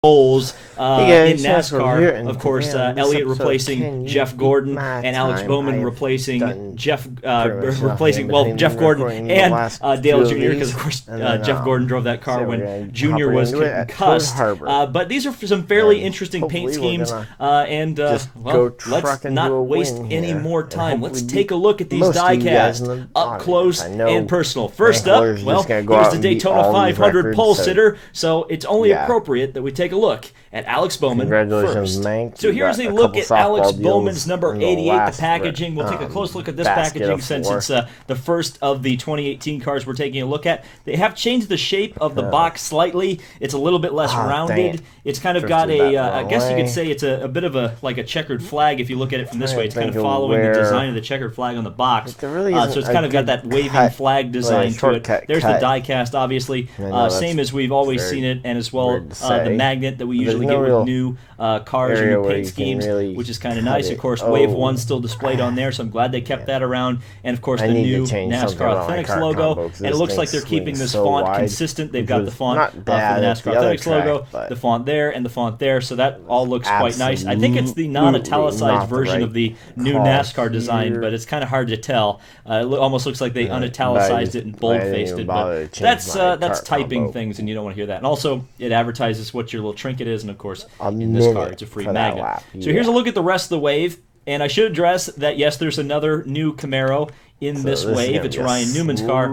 roles Hey in guys, Seth over here, NASCAR. and Of course, today on this Elliott episode, replacing Can You Jeff Beat Gordon My and Alex Time? Bowman I've replacing done Jeff pretty much replacing nothing Jeff between Gordon recording the and last Dale two of Jr. because these, of course and then, Jeff Gordon drove that car so we're when gonna Jr. hop was into it at concussed. Code Harbor. But these are some fairly And interesting paint hopefully we're schemes, gonna and just well, go let's trucking not to a waste win any here, more and time. Let's hopefully take a look at these most of you guys diecast in the up audience. close I know and personal. First up, Wranglers well, just gonna go here's out the and beat Daytona all these 500 records, pole so sitter, so it's only yeah. appropriate that we take a look at Alex Bowman Congratulations, first. Mank. So You here's got a a look couple at Alex softball Bowman's deals number in the 88, the last packaging. We'll take a close look at this basket packaging of since four. it's the first of the 2018 cars we're taking a look at. They have changed the shape of the box slightly. It's a little bit less dang rounded. it. It's kind of Drifted got a, that I wrong guess you way. could say it's a bit of a like a checkered flag if you look at it from this Trying way. to It's kind of think of following the where- design of the checkered flag on the box. There really So isn't it's a kind of got good that waving cut, flag design to it. shortcut There's cut. the die cast, obviously, I know same that's as we've always very seen it, and as well weird to the say. magnet that we There's usually no get with real new cars and area new where paint you can schemes, really which is kind of cut nice. it. Of course, Oh. Wave 1 still displayed on there, so I'm glad they kept that around. And of course, I the need to new change something NASCAR about my Authentics car logo, combo, 'cause and it this looks like thing they're keeping swings this so font wide, consistent. They've which got the was font not for the bad at the NASCAR other Authentics track, logo, but the font there, and the font there, so that all looks quite nice. I think it's the non-italicized not the version right of the new call NASCAR design, here. but it's kind of hard to tell. It almost looks like they unitalicized it and bold-faced it, but that's typing things, and you don't want to hear that. And also, it advertises what your little trinket is, and of course, in this car, it's a free magnet. So here's a look at the rest of the wave, and I should address that, yes, there's another new Camaro in this wave. It's Ryan Newman's car,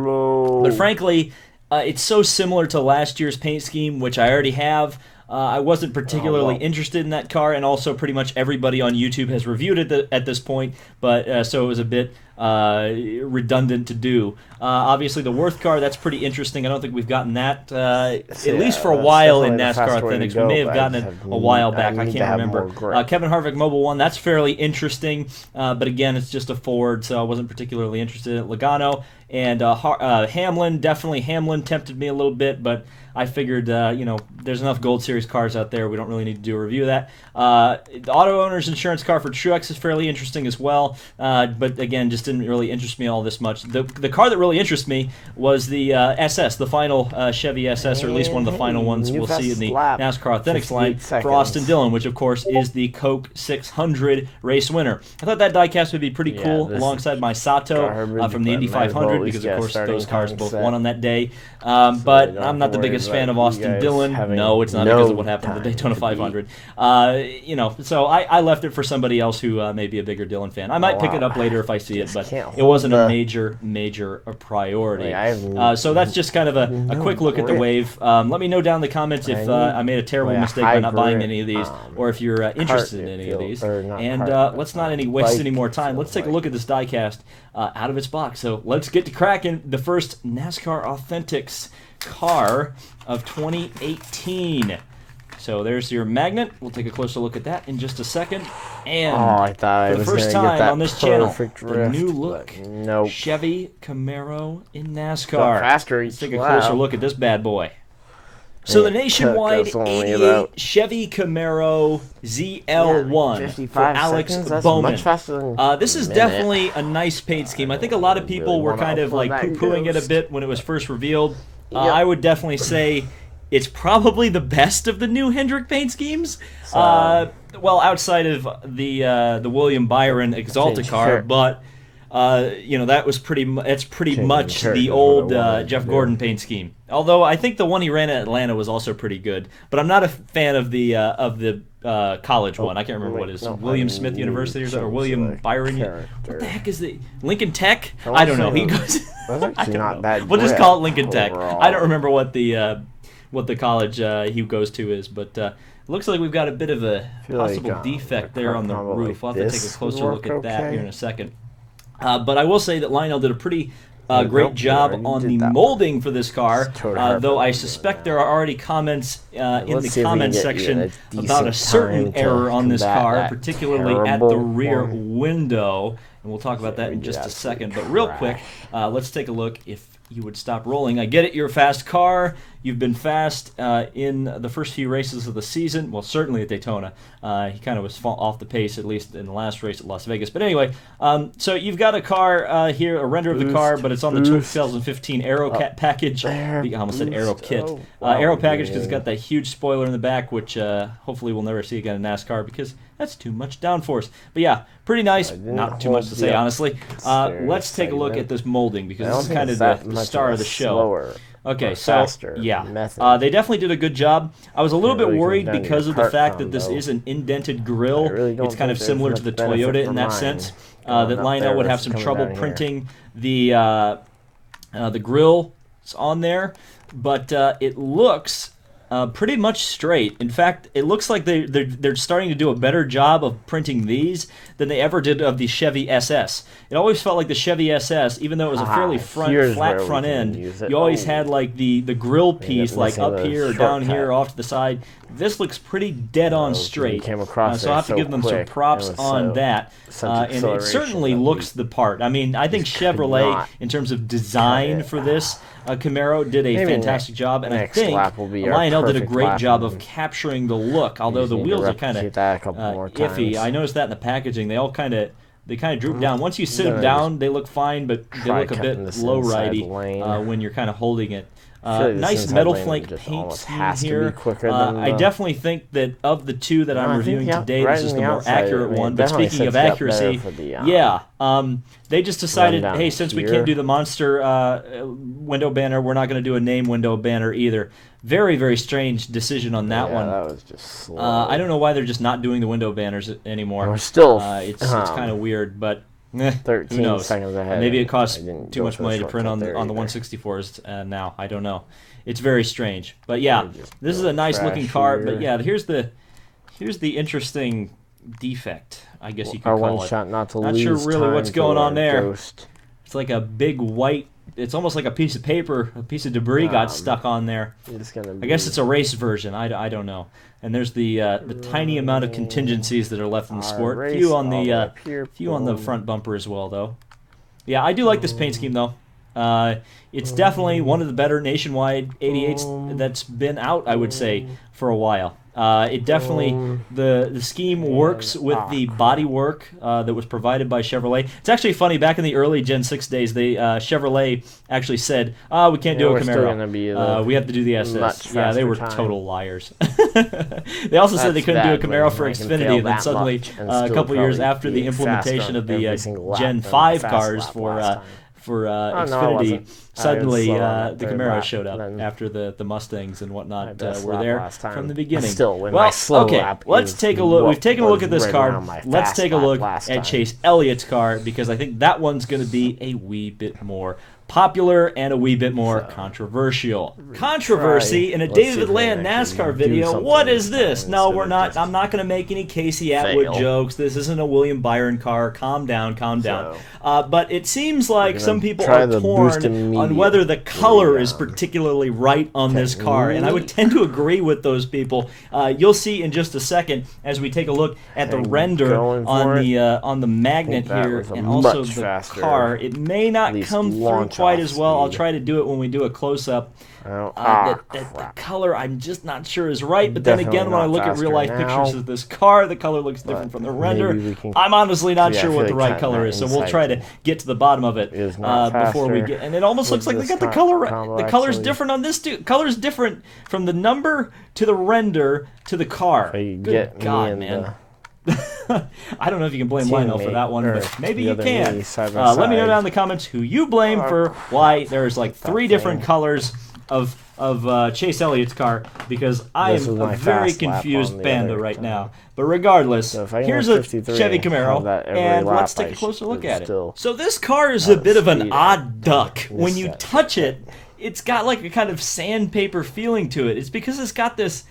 but frankly, it's so similar to last year's paint scheme, which I already have. I wasn't particularly interested in that car, and also pretty much everybody on YouTube has reviewed it at this point, but so it was a bit redundant to do. Obviously, the Worth car, that's pretty interesting. I don't think we've gotten that, at least for a while in NASCAR Authentics. We may have gotten it a while back. I can't remember. Kevin Harvick Mobile 1, that's fairly interesting, but again, it's just a Ford, so I wasn't particularly interested in it. Logano and Hamlin, definitely Hamlin tempted me a little bit, but I figured, there's enough Gold Series cars out there. We don't really need to do a review of that. The Auto Owner's Insurance car for Truex is fairly interesting as well, but again, just didn't really interest me all this much. The car that really interested me was the SS, the final Chevy SS, or at least one of the final ones we'll see in the NASCAR Authentics line for Austin Dillon, which of course is the Coke 600 race winner. I thought that diecast would be pretty cool alongside my Sato from the Indy 500, because of course those cars both won on that day. But I'm not the biggest fan of Austin Dillon. No, it's not because of what happened at the Daytona 500. So I left it for somebody else who may be a bigger Dillon fan. I might pick it up later if I see it, but it wasn't a major priority. So that's just kind of a quick look at the wave. Let me know down in the comments if I made a terrible mistake by not buying any of these, or if you're interested in any of these. And let's not waste any more time. Let's take a look at this diecast out of its box. So let's get to cracking the first NASCAR Authentics car of 2018. So there's your magnet. We'll take a closer look at that in just a second. And I thought for the first time on this channel, the new look nope. Chevy Camaro in NASCAR. Let's take a wow. closer look at this bad boy. So the nationwide 88 Chevy Camaro ZL1 for Alex Bowman. This is definitely a nice paint scheme. I think a lot of people were kind of like poo-pooing it a bit when it was first revealed. I would definitely say it's probably the best of the new Hendrick paint schemes. Well, outside of the William Byron Exalta car, but that was pretty much the old Jeff Gordon paint scheme. Although I think the one he ran at Atlanta was also pretty good, but I'm not a fan of the college one. I can't remember what it is. William Smith University or William Byron. What the heck is the Lincoln Tech? I don't know. He goes. Not bad. We'll just call it Lincoln Tech. I don't remember what the college he goes to is, but looks like we've got a bit of a possible defect there on the roof. I'll have to take a closer look at that here in a second. But I will say that Lionel did a pretty great job on the molding for this car, though I suspect there are already comments in the comments section about a certain error on this car, particularly at the rear window. And we'll talk about that in just a second. But real quick, let's take a look. If you would stop rolling. I get it, you're a fast car. you've been fast in the first few races of the season. Well, certainly at Daytona. He kind of was off the pace, at least in the last race at Las Vegas. But anyway, so you've got a car here, a render of the car, but it's on the 2015 Aero package. I almost said Aero kit. Aero package because it's got that huge spoiler in the back, which hopefully we'll never see again in NASCAR because that's too much downforce. But yeah, pretty nice. Not too much to say, honestly. Let's take a look at this molding because this is kind of the star of the show. Okay, so yeah, they definitely did a good job. I was a little bit worried because of the fact that this is an indented grille. It's kind of similar to the Toyota in that sense. That Lionel would have some trouble printing the grill on there, but it looks pretty much straight. In fact, it looks like they're starting to do a better job of printing these than they ever did of the Chevy SS. It always felt like the Chevy SS, even though it was a fairly flat front end, you always had like the grill piece like up here or down here off to the side. This looks pretty dead on straight, so I'll have to give them some props on that. And it certainly looks the part. I mean, I think Chevrolet, in terms of design for this Camaro, did a fantastic job, and I think Lionel did a great job of capturing the look, although the wheels are kind of iffy. I noticed that in the packaging. They all kind of droop down. Once you sit them down, they look fine, but they look a bit low-ridey when you're kind of holding it. Nice metal flake paint scheme here. I definitely think that of the two that I'm reviewing today, this is the more accurate one. But speaking of accuracy, they just decided, hey, since we can't do the monster window banner, we're not going to do a name window banner either. Very, very strange decision on that one. That was just slow. I don't know why they're just not doing the window banners anymore. We're still, it's kind of weird, but 13 who knows? seconds ahead. Maybe it costs too much money to print on the 164s now. I don't know. It's very strange. But yeah, this is a nice looking car. But yeah, here's the interesting defect, I guess you could call it. Not sure really what's going on there. It's like a big white. It's almost like a piece of paper, a piece of debris got stuck on there. I guess it's a race version. I don't know. And there's the tiny amount of contingencies that are left in the sport. Few on the front bumper as well, though. Yeah, I do like this paint scheme, though. It's definitely one of the better nationwide 88s that's been out, I would say, for a while. It definitely, the scheme works with the body work that was provided by Chevrolet. It's actually funny, back in the early Gen 6 days, Chevrolet actually said, we can't do a Camaro. We have to do the SS. Yeah, they were total liars. They also said they couldn't do a Camaro for Xfinity, and then suddenly, a couple years after the implementation of the Gen 5 cars for Xfinity, suddenly the Camaro showed up after the Mustangs and whatnot were there from the beginning. Let's take a look. We've taken a look at this car. Let's take a look at Chase Elliott's car, because I think that one's going to be a wee bit more popular and a wee bit more controversial. Controversy in a David Land NASCAR video. What is this? No, we're not. I'm not going to make any Casey Atwood jokes. This isn't a William Byron car. Calm down, calm down. But it seems like some people are torn on whether the color is particularly right on this car, and I would tend to agree with those people. You'll see in just a second as we take a look at the render on the magnet here and also the car. It may not come through quite as well. I'll try to do it when we do a close-up. The color, I'm just not sure is right, but then again, when I look at real-life pictures of this car, the color looks different from the render. I'm honestly not sure what the right color is, so we'll try to get to the bottom of it before we get. And it almost looks like they got the color. The color's different on this too. Color's different from the number to the render to the car. Good God, man. I don't know if you can blame Lionel for that one, but maybe you can. Let me know down in the comments who you blame for why there's like 3 different colors of Chase Elliott's car, because I am a very confused panda right now. But regardless, here's a Chevy Camaro, and let's take a closer look at it. So this car is a bit of an odd duck. When you touch it, it's got like a kind of sandpaper feeling to it. It's because it's got this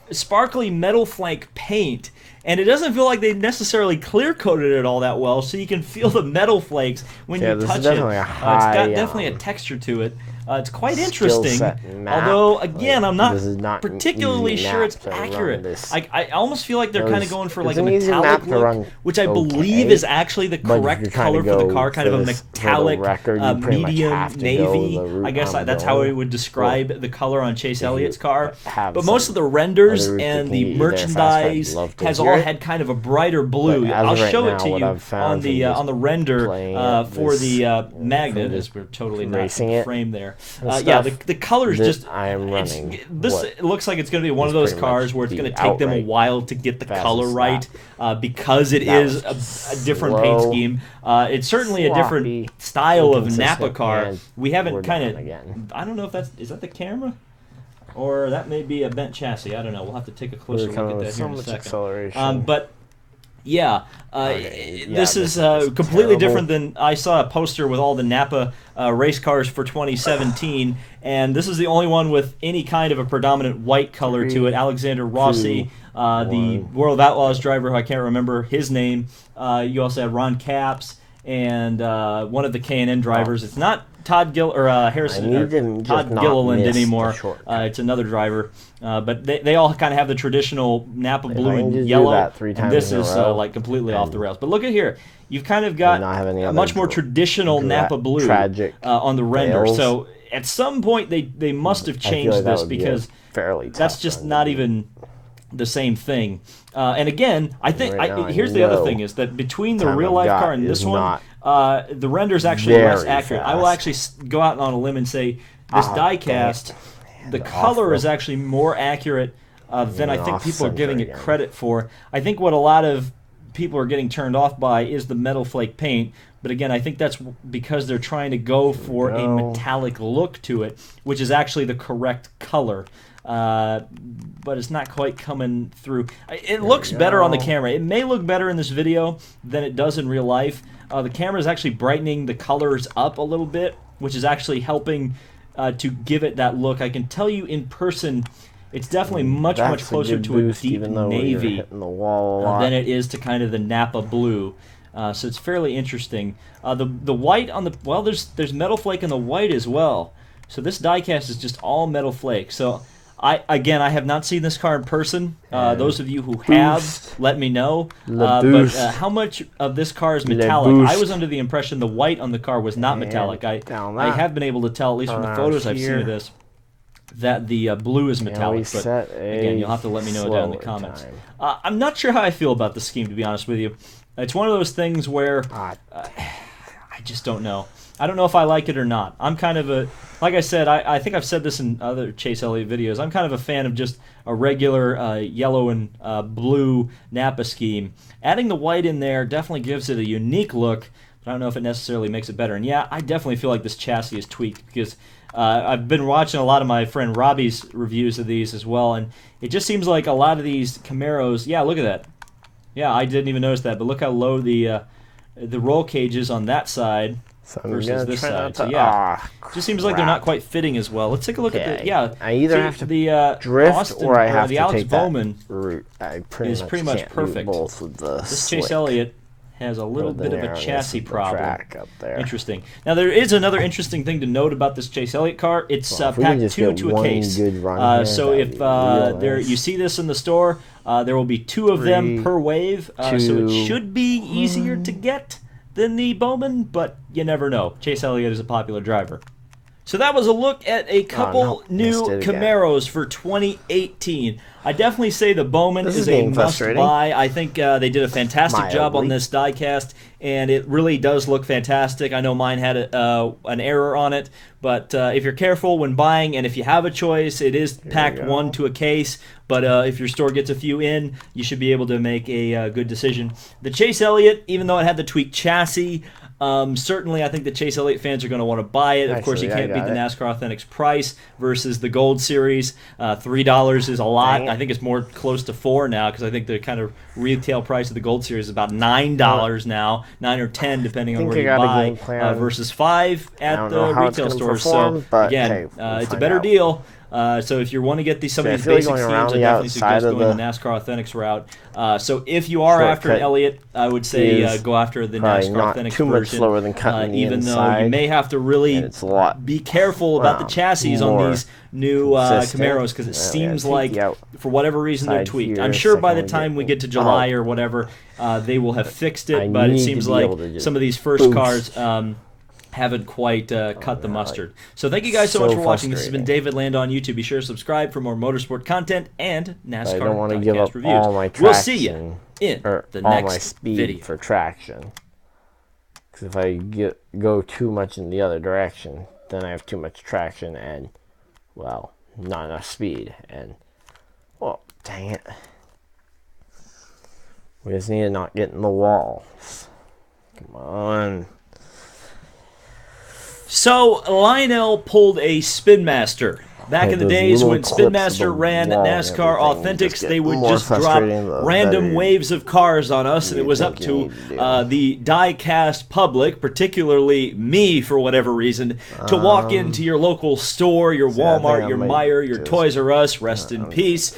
sparkly metal flake paint, and it doesn't feel like they necessarily clear coated it all that well, so you can feel the metal flakes when you touch it. It's got definitely a texture to it. It's quite interesting, although, again, I'm not particularly sure it's accurate. I almost feel like they're kind of going for like a metallic look, which I believe is actually the correct color for the car, kind of a metallic medium navy. I guess that's how I would describe the color on Chase Elliott's car. But most of the renders and the merchandise has all had kind of a brighter blue. I'll show it to you on the render for the magnet, as we're totally not in the frame there. Yeah, the colors just. I am running. It looks like it's going to be one of those cars where it's going to take them a while to get the color right, because it is a different paint scheme. It's certainly a different style of Napa car. We haven't kind of. I don't know if is that the camera? Or that may be a bent chassis. I don't know. We'll have to take a closer look at that here in a second. But yeah, this is completely different than I saw a poster with all the Napa race cars for 2017, and this is the only one with any kind of a predominant white color to it. Alexander Rossi, the World of Outlaws driver, who I can't remember his name. You also have Ron Capps and one of the K&N drivers. It's not Todd Harrison or Todd Gilliland anymore. It's another driver, but they all kind of have the traditional Napa blue and yellow. And this is like completely off the rails. But look at here, you've kind of got a much more traditional Napa blue on the render. So at some point they must have changed this, because that's just not even the same thing. And again, I think here's the other thing, is that between the real life car and this one, the render is actually less accurate. I will actually go out on a limb and say this die-cast, the color is actually more accurate than I think people are giving it credit for. I think what a lot of people are getting turned off by is the metal flake paint. But again, I think that's because they're trying to go for a metallic look to it, which is actually the correct color. But it's not quite coming through. It looks better on the camera. It may look better in this video than it does in real life. The camera is actually brightening the colors up a little bit, which is actually helping to give it that look. I can tell you in person, it's definitely much closer to a deep navy than it is to kind of the Napa blue. So it's fairly interesting. The white on the there's metal flake in the white as well. So this diecast is just all metal flake. So I have not seen this car in person. Those of you who have, let me know. But how much of this car is metallic? I was under the impression the white on the car was not metallic. I have been able to tell, at least from the photos I've seen of this, that the blue is metallic. But again, you'll have to let me know down in the comments. I'm not sure how I feel about the scheme, to be honest with you. It's one of those things where I just don't know. I don't know if I like it or not. I'm kind of like I said, I think I've said this in other Chase Elliott videos, I'm kind of a fan of just a regular yellow and blue Napa scheme. Adding the white in there definitely gives it a unique look, but I don't know if it necessarily makes it better. And yeah, I definitely feel like this chassis is tweaked, because I've been watching a lot of my friend Robbie's reviews of these as well, and it just seems like a lot of these Camaros, yeah, look at that. Yeah, I didn't even notice that, but look how low the roll cage is on that side versus this side. So yeah, just seems like they're not quite fitting as well. Let's take a look at the I either have to the drift Austin, or I have the to Alex take Bowman that route. I is pretty much perfect. Both with the this slick. Chase Elliott has a little bit of a chassis problem. Up there. Interesting. Now there is another interesting thing to note about this Chase Elliott car. It's packed 2 to a case. So if you see this in the store, there will be 2 of them per wave. So it should be easier to get than the Bowman, but you never know. Chase Elliott is a popular driver. So that was a look at a couple new Camaros for 2018. I definitely say the Bowman is a must-buy. I think they did a fantastic job on this diecast, and it really does look fantastic. I know mine had an error on it, but if you're careful when buying, and if you have a choice, it is packed 1 to a case, but if your store gets a few in, you should be able to make a good decision. The Chase Elliott, even though it had the tweaked chassis, certainly I think the Chase Elliott fans are going to want to buy it. Of course, you can't beat the NASCAR Authentics price versus the Gold Series. $3 is a lot. I think it's more close to $4 now, because I think the kind of retail price of the Gold Series is about $9 now, $9 or $10 depending on where you buy, versus $5 at the retail stores. So again, it's a better deal. So if you want to get some of these basic themes, I definitely suggest going the NASCAR Authentics route. So if you are after an Elliott, I would say go after the NASCAR Authentics too version. Much slower than cutting even though you may have to really be careful about the chassis on these new Camaros, because it seems like for whatever reason they're tweaked. I'm sure by the time we get to July or whatever, they will have fixed it, but it seems like some of these first cars haven't quite cut the mustard. So thank you guys so much for watching. This has been David Land on YouTube. Be sure to subscribe for more motorsport content and NASCAR podcast reviews. We'll see you in the next video. For traction. Because if I go too much in the other direction, then I have too much traction and, well, not enough speed. And, well, dang it. We just need to not get in the walls. Come on. So, Lionel pulled a Spin Master. Back in the days when Spin Master ran NASCAR Authentics, they would just drop random waves of cars on us, and it was up to the die-cast public, particularly me for whatever reason, to walk into your local store, your Walmart, your Meijer, your Toys R Us, rest in peace,